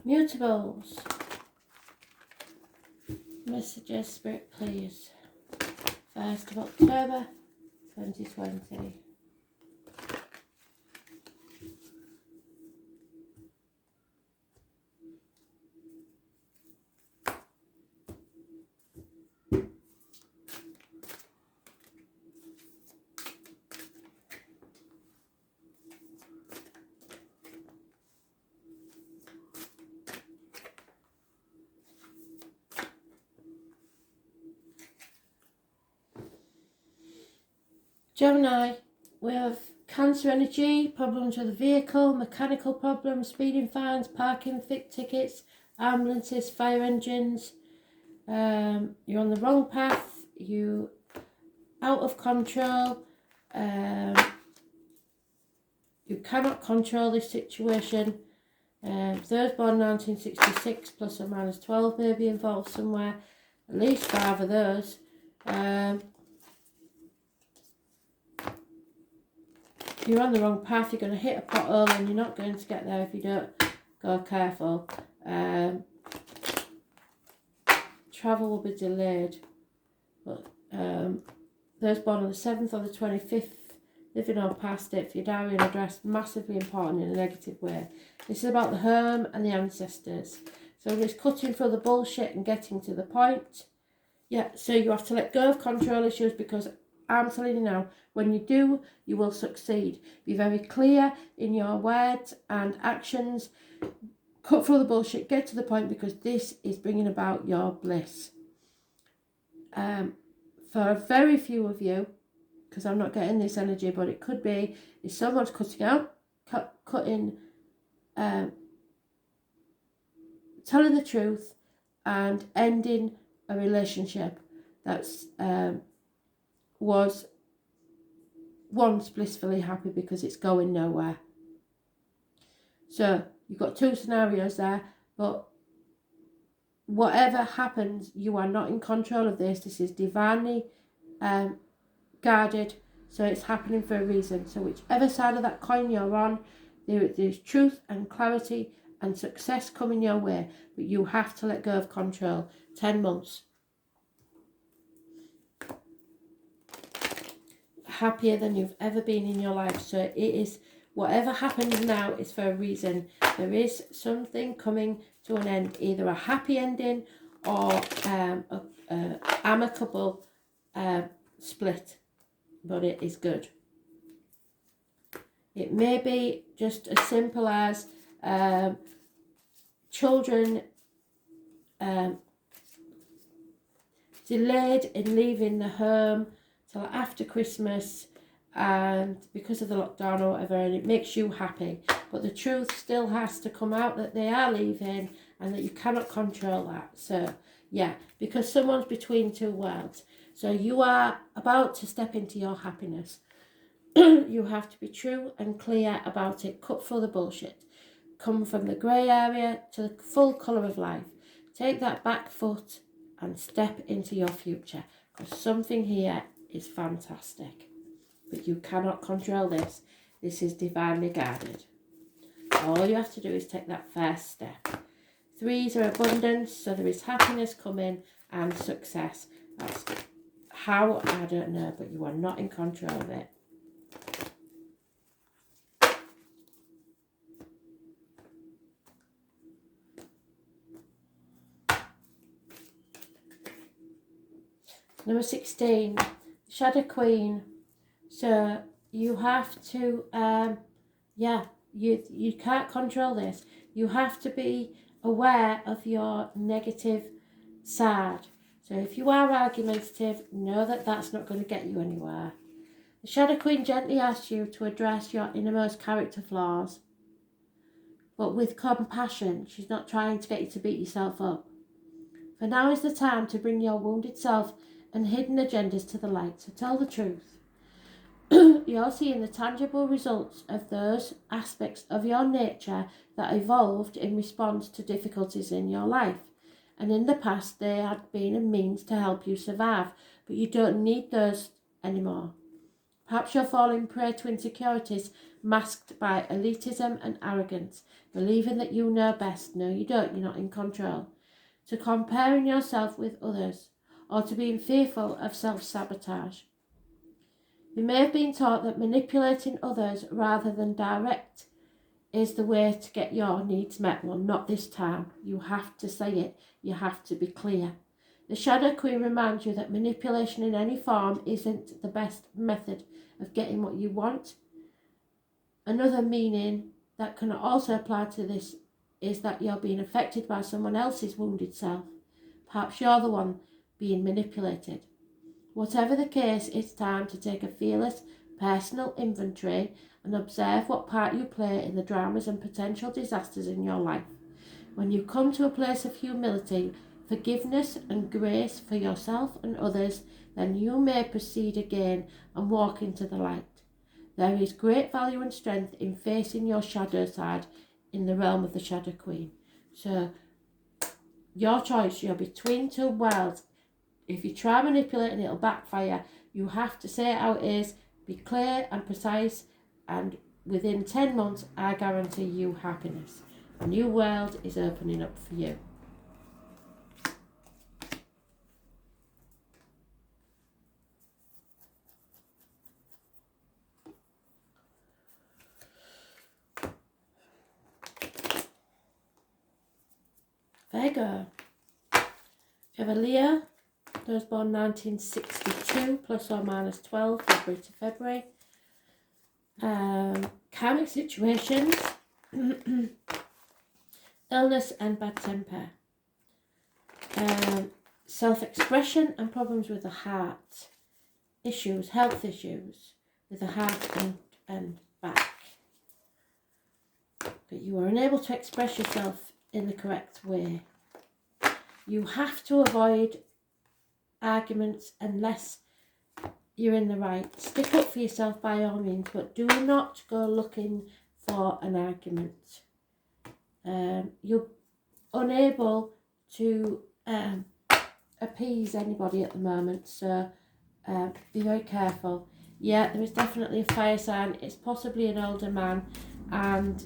Mutables. Messages, Spirit, please. 1st of October 2020. Gemini, we have Cancer energy, problems with the vehicle, mechanical problems, speeding fines, parking tickets, ambulances, fire engines. You're on the wrong path, you out of control, you cannot control this situation. Those born 1966 plus or minus 12 may be involved somewhere, at least 5 of those. You're on the wrong path, you're going to hit a pothole and you're not going to get there if you don't go careful. Travel will be delayed, but those born on the 7th or the 25th, living on past it, for your diary and address, massively important in a negative way. This is about the home and the ancestors. So it's cutting through the bullshit and getting to the point. Yeah, so you have to let go of control issues, because I'm telling you now, when you do, you will succeed. Be very clear in your words and actions. Cut through the bullshit, get to the point, because this is bringing about your bliss. For a very few of you, because I'm not getting this energy, but it could be, if someone's cutting out, cutting, telling the truth and ending a relationship that's was once blissfully happy, because it's going nowhere. So you've got 2 scenarios there, but whatever happens, you are not in control of this. This is divinely guarded, so it's happening for a reason. So whichever side of that coin you're on, there's truth and clarity and success coming your way, but you have to let go of control. 10 months. Happier than you've ever been in your life. So it is, whatever happens now is for a reason. There is something coming to an end, either a happy ending or a amicable split, but it is good. It may be just as simple as children delayed in leaving the home till after Christmas, and because of the lockdown or whatever, and it makes you happy, but the truth still has to come out that they are leaving and that you cannot control that. So yeah, because someone's between 2 worlds, so you are about to step into your happiness. You have to be true and clear about it. Cut through the bullshit, come from the grey area to the full colour of life. Take that back foot and step into your future, because something here is fantastic, but you cannot control this. This is divinely guarded. All you have to do is take that first step. 3s are abundance, so there is happiness coming and success. That's how, I don't know, but you are not in control of it. Number 16, Shadow Queen. So you have to, you can't control this. You have to be aware of your negative side. So if you are argumentative, know that that's not going to get you anywhere. The Shadow Queen gently asks you to address your innermost character flaws, but with compassion. She's not trying to get you to beat yourself up. For now is the time to bring your wounded self and hidden agendas to the light. So tell the truth. You're seeing the tangible results of those aspects of your nature that evolved in response to difficulties in your life. And in the past, they had been a means to help you survive, but you don't need those anymore. Perhaps you're falling prey to insecurities masked by elitism and arrogance, believing that you know best. No, you don't. You're not in control. To comparing yourself with others, or to being fearful of self-sabotage. You may have been taught that manipulating others rather than direct is the way to get your needs met. Well, not this time. You have to say it. You have to be clear. The Shadow Queen reminds you that manipulation in any form isn't the best method of getting what you want. Another meaning that can also apply to this is that you're being affected by someone else's wounded self. Perhaps you're the one being manipulated. Whatever the case, it's time to take a fearless personal inventory and observe what part you play in the dramas and potential disasters in your life. When you come to a place of humility, forgiveness and grace for yourself and others, then you may proceed again and walk into the light. There is great value and strength in facing your shadow side in the realm of the Shadow Queen. So, your choice, you're between two worlds. If you try manipulating, it'll backfire. You have to say it how it is, be clear and precise, and within 10 months, I guarantee you happiness. A new world is opening up for you. Virgo. You have a Leo. Those born 1962, plus or minus 12, February to February. Karmic situations, illness and bad temper, self-expression and problems with the heart, issues, health issues with the heart and back. But you are unable to express yourself in the correct way. You have to avoid arguments unless you're in the right. Stick up for yourself by all means, but do not go looking for an argument. You're unable to appease anybody at the moment, so be very careful. Yeah, there is definitely a fire sign. It's possibly an older man, and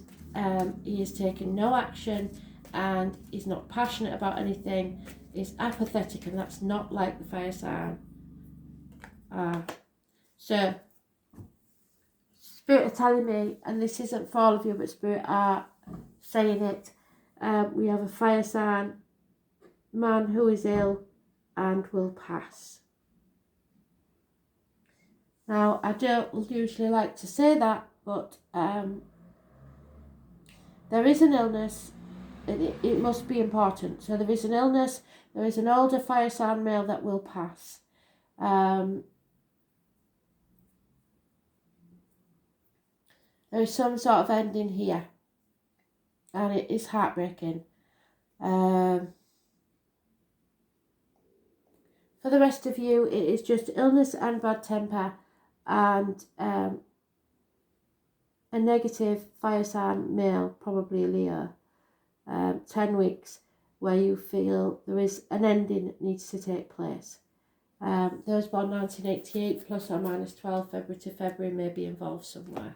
he has taken no action, and he's not passionate about anything. He's apathetic, and that's not like the fire sign. So, Spirit are telling me, and this isn't for all of you, but Spirit are saying it, we have a fire sign, man who is ill and will pass. Now, I don't usually like to say that, but there is an illness, and it must be important. So there is an illness, there is an older fire sign male that will pass. There is some sort of ending here, and it is heartbreaking. For the rest of you, it is just illness and bad temper, and a negative fire sign male, probably a Leo. 10 weeks where you feel there is an ending that needs to take place. Those born 1988, plus or minus 12, February to February, may be involved somewhere.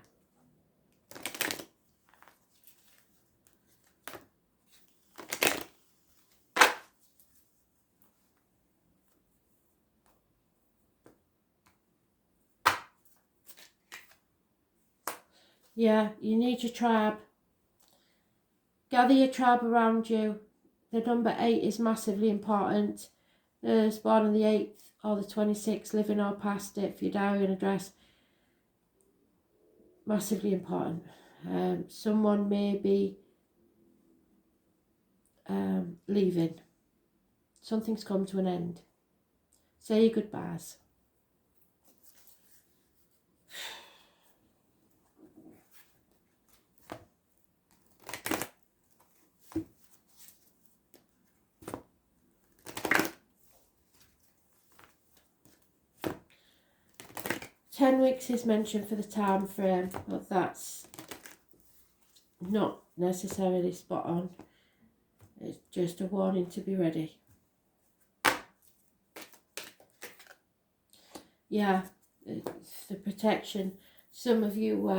Yeah, you need your tribe. Gather your tribe around you. The number 8 is massively important. Those born on the 8th or the 26th, living or past it, for your diary and address, massively important. Someone may be leaving. Something's come to an end. Say your goodbyes. Ten weeks is mentioned for the time frame, but that's not necessarily spot on. It's just a warning to be ready. Yeah, it's the protection. Some of you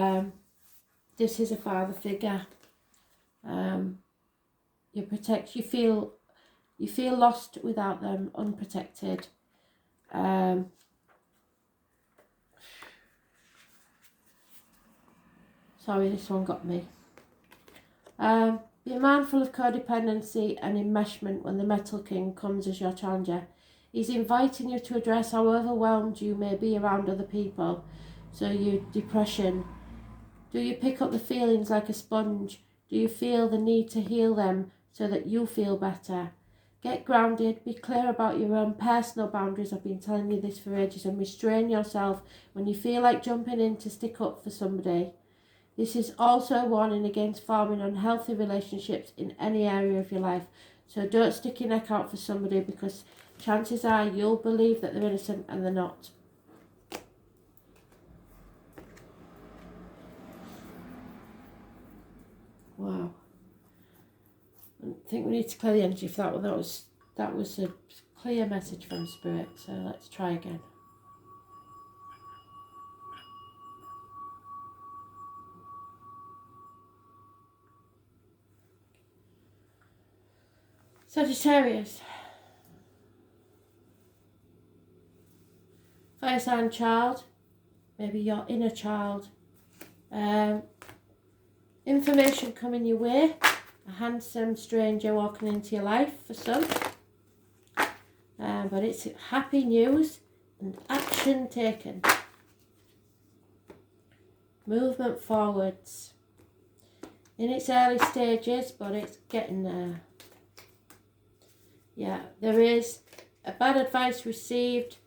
this is a father figure. You feel lost without them, unprotected. Sorry, this one got me. Be mindful of codependency and enmeshment when the Metal King comes as your challenger. He's inviting you to address how overwhelmed you may be around other people. So your depression. Do you pick up the feelings like a sponge? Do you feel the need to heal them so that you feel better? Get grounded, be clear about your own personal boundaries. I've been telling you this for ages, and restrain yourself when you feel like jumping in to stick up for somebody. This is also a warning against forming unhealthy relationships in any area of your life. So don't stick your neck out for somebody, because chances are you'll believe that they're innocent and they're not. Wow. I think we need to clear the energy for that one. That was a clear message from Spirit. So let's try again. Sagittarius. Fire sign child. Maybe your inner child. Information coming your way. A handsome stranger walking into your life for some. But it's happy news and action taken. Movement forwards. In its early stages, but it's getting there. Yeah, there is a bad advice received.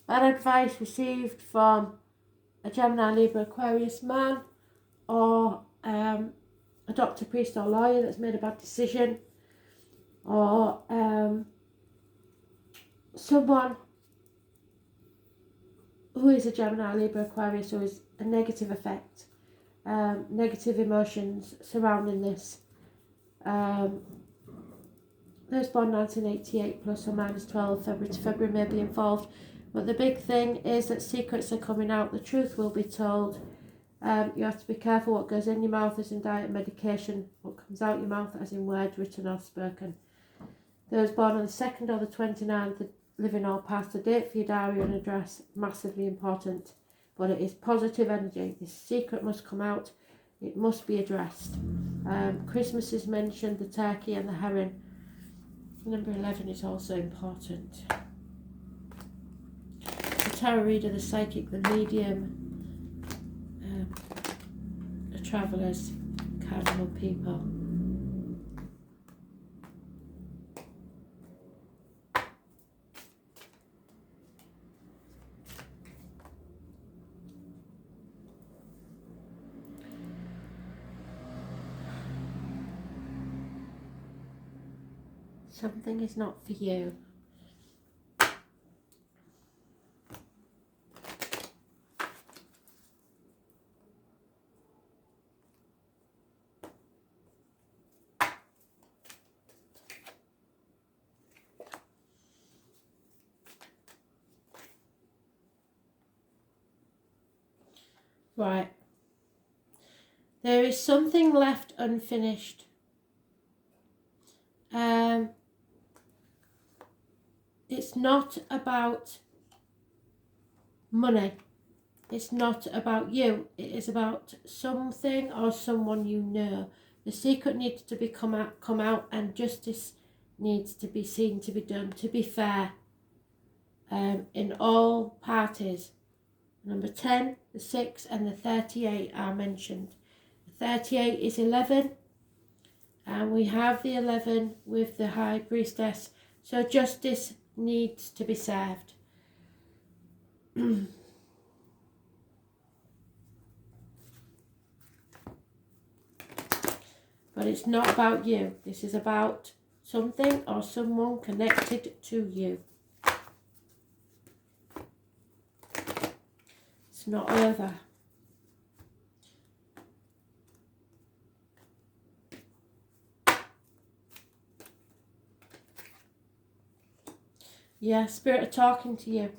Bad advice received from a Gemini, Libra, Aquarius man, or a doctor, priest or lawyer that's made a bad decision, or someone who is a Gemini, Libra, Aquarius, who is a negative effect, negative emotions surrounding this. Those born 1988 plus or minus 12 February to February may be involved, but the big thing is that secrets are coming out, the truth will be told. You have to be careful what goes in your mouth as in diet and medication, what comes out your mouth as in words written or spoken. Those born on the 2nd or the 29th, living or past, a date for your diary and address, massively important. But it is positive energy. This secret must come out. It must be addressed. Christmas is mentioned, the turkey and the herring. Number 11 is also important. The tarot reader, the psychic, the medium, the travellers, cardinal people. Something is not for you. Right. There is something left unfinished. It's not about money. It's not about you. It is about something or someone you know. The secret needs to come out, and justice needs to be seen to be done, to be fair, in all parties. Number 10, the 6 and the 38 are mentioned. The 38 is 11, and we have the 11 with the High Priestess. So justice needs to be served. But it's not about you. This is about something or someone connected to you. It's not over. Yeah, Spirit are talking to you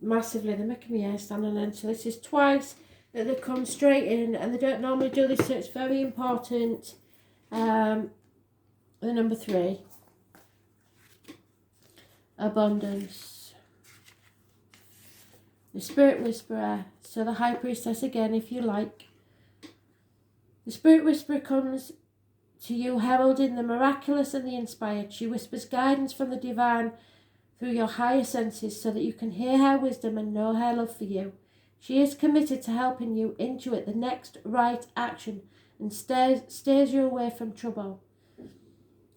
massively. They're making me hair stand on end. So this is twice that they come straight in, and they don't normally do this, so it's very important. The number 3, abundance. The Spirit Whisperer, so the High Priestess again, if you like. The Spirit Whisperer comes to you heralding the miraculous and the inspired. She whispers guidance from the divine through your higher senses so that you can hear her wisdom and know her love for you. She is committed to helping you intuit the next right action and steers you away from trouble.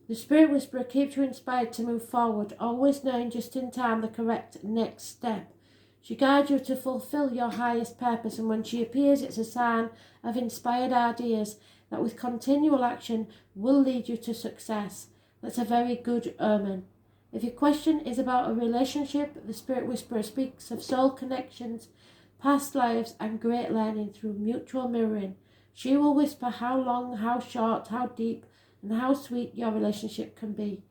The Spirit Whisperer keeps you inspired to move forward, always knowing just in time the correct next step. She guides you to fulfill your highest purpose, and when she appears, it's a sign of inspired ideas that with continual action will lead you to success. That's a very good omen. If your question is about a relationship, the Spirit Whisperer speaks of soul connections, past lives, and great learning through mutual mirroring. She will whisper how long, how short, how deep, and how sweet your relationship can be.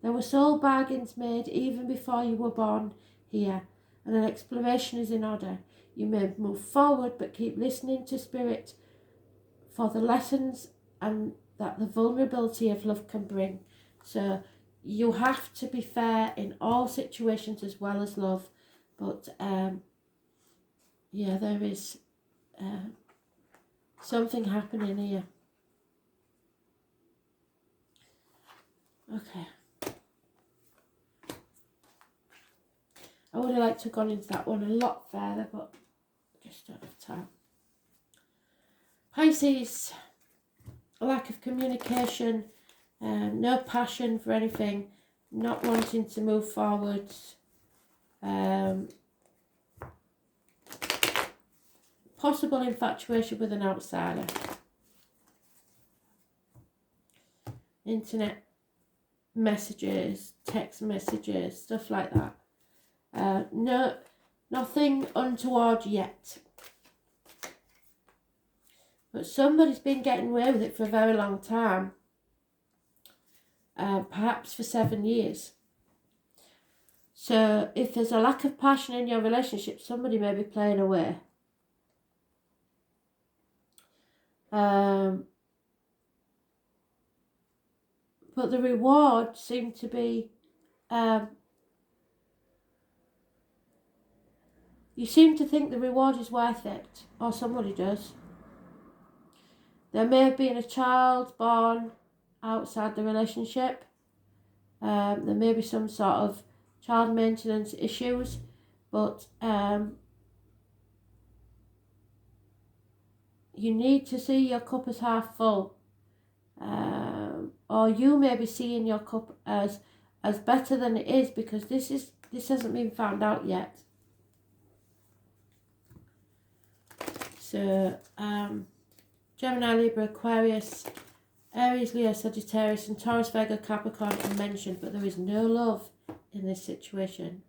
There were soul bargains made even before you were born here, and an exploration is in order. You may move forward, but keep listening to Spirit for the lessons and that the vulnerability of love can bring. So you have to be fair in all situations as well as love. But yeah, there is something happening here. Okay. I would have liked to have gone into that one a lot further, but I just don't have time. Pisces, a lack of communication, no passion for anything, not wanting to move forwards, possible infatuation with an outsider, internet messages, text messages, stuff like that. No, nothing untoward yet. But somebody's been getting away with it for a very long time. Perhaps for 7 years. So if there's a lack of passion in your relationship, somebody may be playing away. But the reward seemed to be you seem to think the reward is worth it, or somebody does. There may have been a child born outside the relationship. There may be some sort of child maintenance issues, but you need to see your cup as half full. Or you may be seeing your cup as better than it is, because this hasn't been found out yet. So Gemini, Libra, Aquarius, Aries, Leo, Sagittarius, and Taurus, Virgo, Capricorn are mentioned, but there is no love in this situation.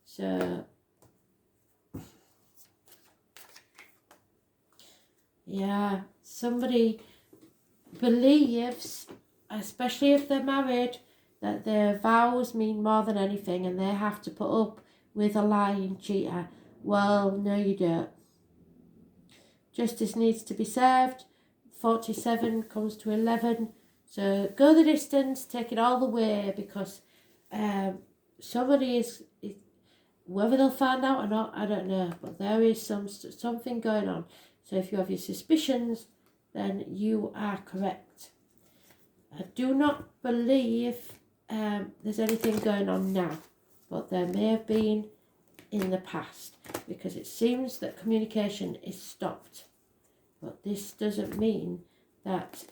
So yeah, somebody believes, especially if they're married, that their vows mean more than anything and they have to put up with a lying cheater. Well, no you don't. Justice needs to be served. 47 comes to 11. So go the distance, take it all the way, because somebody is, whether they'll find out or not, I don't know, but there is something going on. So if you have your suspicions, then you are correct. I do not believe there's anything going on now, but there may have been in the past, because it seems that communication is stopped. But this doesn't mean that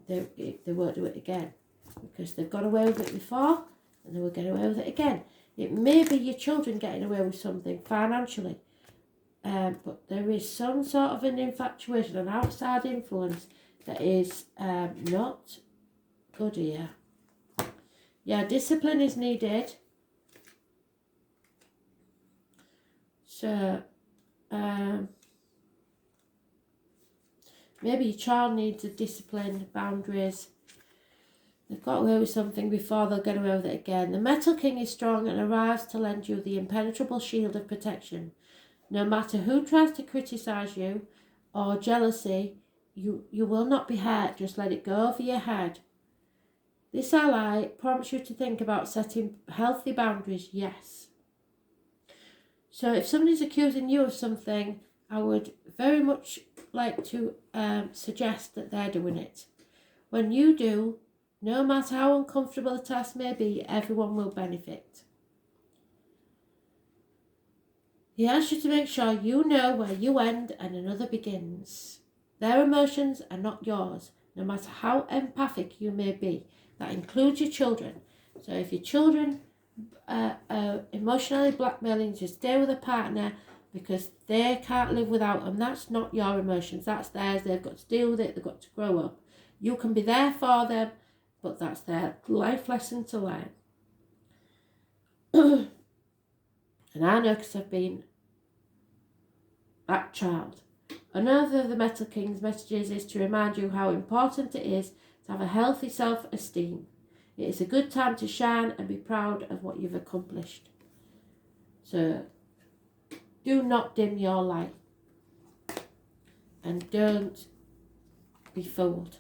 they won't do it again, because they've got away with it before and they will get away with it again. It may be your children getting away with something financially, but there is some sort of an infatuation, an outside influence that is not good here. Yeah, discipline is needed. So maybe your child needs a discipline, boundaries. They've got away with something before, they'll get away with it again. The Metal King is strong and arrives to lend you the impenetrable shield of protection. No matter who tries to criticise you or jealousy, you will not be hurt. Just let it go over your head. This ally prompts you to think about setting healthy boundaries, yes. So if somebody's accusing you of something, I would very much like to suggest that they're doing it. When you do, no matter how uncomfortable the task may be, everyone will benefit. He asks you to make sure you know where you end and another begins. Their emotions are not yours, no matter how empathic you may be. That includes your children. So if your children are emotionally blackmailing you to stay with a partner because they can't live without them, that's not your emotions, that's theirs. They've got to deal with it, they've got to grow up. You can be there for them, but that's their life lesson to learn. And I know because I've been that child. Another of the Metal King's messages is to remind you how important it is to have a healthy self-esteem. It is a good time to shine and be proud of what you've accomplished. So do not dim your light and don't be fooled.